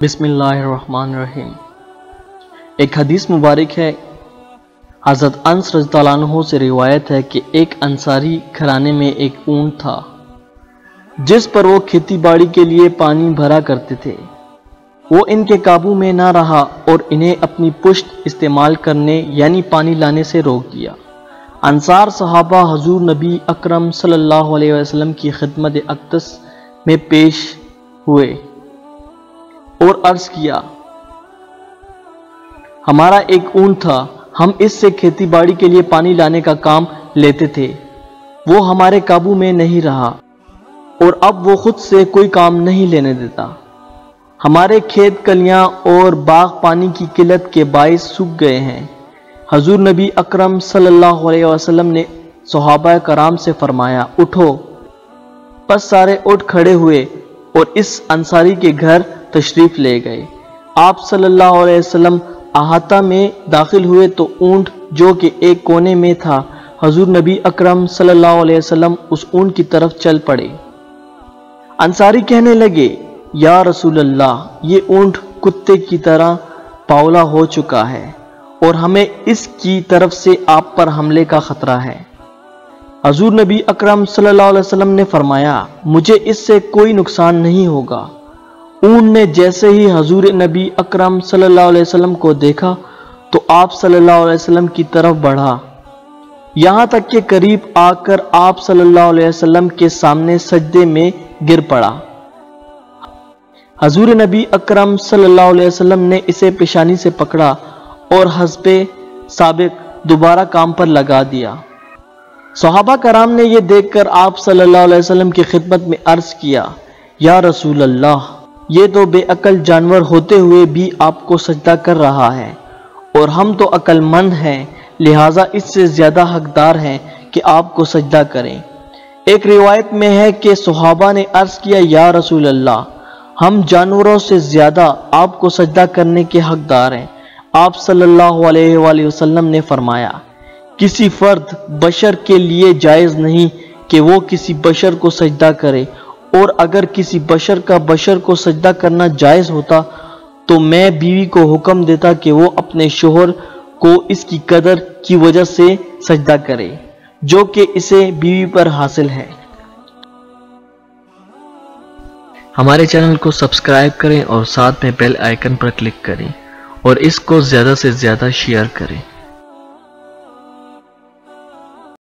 بسم اللہ الرحمن الرحیم۔ ایک حدیث مبارک ہے، حضرت انس رضی اللہ عنہ سے روایت ہے کہ ایک انصاری گھرانے میں ایک اونٹ تھا جس پر وہ کھیتی باڑی کے لیے پانی بھرا کرتے تھے۔ وہ ان کے قابو میں نہ رہا اور انہیں اپنی پشت استعمال کرنے یعنی پانی لانے سے روک دیا۔ انصار صحابہ حضور نبی اکرم صلی اللہ علیہ وسلم کی خدمت اقدس میں پیش ہوئے اور عرض کیا، ہمارا ایک اونٹ تھا، ہم اس سے کھیتی باڑی کے لیے پانی لانے کا کام لیتے تھے، وہ ہمارے قابو میں نہیں رہا اور اب وہ خود سے کوئی کام نہیں لینے دیتا۔ ہمارے کھیت کلیاں اور باغ پانی کی قلت کے باعث سوکھ گئے ہیں۔ حضور نبی اکرم صلی اللہ علیہ وسلم نے صحابہ کرام سے فرمایا، اٹھو۔ پس سارے اٹھ کھڑے ہوئے اور اس انصاری کے گھر تشریف لے گئے۔ آپ صلی اللہ علیہ وسلم احاطہ میں داخل ہوئے تو اونٹ جو کہ ایک کونے میں تھا، حضور نبی اکرم صلی اللہ علیہ وسلم اس اونٹ کی طرف چل پڑے۔ انصاری کہنے لگے، یا رسول اللہ، یہ اونٹ کتے کی طرح پاولا ہو چکا ہے اور ہمیں اس کی طرف سے آپ پر حملے کا خطرہ ہے۔ حضور نبی اکرم صلی اللہ علیہ وسلم نے فرمایا، مجھے اس سے کوئی نقصان نہیں ہوگا۔ اونٹ نے جیسے ہی حضور نبی اکرم صلی اللہ علیہ وسلم کو دیکھا تو آپ صلی اللہ علیہ وسلم کی طرف بڑھا، یہاں تک کہ قریب آ کر آپ صلی اللہ علیہ وسلم کے سامنے سجدے میں گر پڑا۔ حضور نبی اکرم صلی اللہ علیہ وسلم نے اسے پیشانی سے پکڑا اور حسب سابق دوبارہ کام پر لگا دیا۔ صحابہ کرام نے یہ دیکھ کر آپ صلی اللہ علیہ وسلم کی خدمت میں عرض کیا، یا رسول اللہ، یہ تو بے عقل جانور ہوتے ہوئے بھی آپ کو سجدہ کر رہا ہے اور ہم تو عقل مند ہیں، لہٰذا اس سے زیادہ حقدار ہیں کہ آپ کو سجدہ کریں۔ ایک روایت میں ہے کہ صحابہ نے عرض کیا، یا رسول اللہ، ہم جانوروں سے زیادہ آپ کو سجدہ کرنے کے حقدار ہیں۔ آپ صلی اللہ علیہ وآلہ وسلم نے فرمایا، کسی فرد بشر کے لیے جائز نہیں کہ وہ کسی بشر کو سجدہ کرے، اور اگر کسی بشر کا بشر کو سجدہ کرنا جائز ہوتا تو میں بیوی کو حکم دیتا کہ وہ اپنے شوہر کو اس کی قدر کی وجہ سے سجدہ کرے جو کہ اسے بیوی پر حاصل ہے۔ ہمارے چینل کو سبسکرائب کریں اور ساتھ میں بیل آئیکن پر کلک کریں اور اس کو زیادہ سے زیادہ شیئر کریں۔